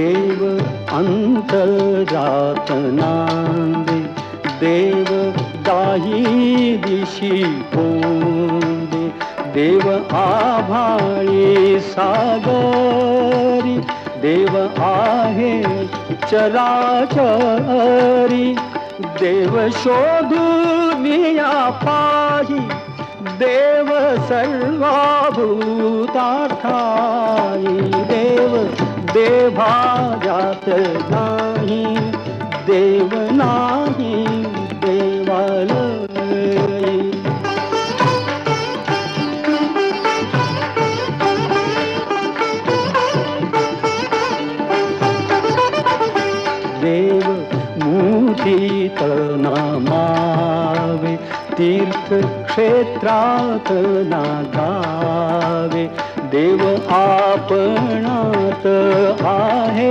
देव अंतरात नांदे, देव दाही दिशी पोंदे, देव आभाळी सागरी, देव आहे चराचरी, देव शोधुनिया पाही, देव सर्वभूता ठाई, देव देभाजात नाही, देव नाही देवालय. देव मुठीत नामावे, तीर्थक्षेत्रात नागावे, देव आपणात आहे.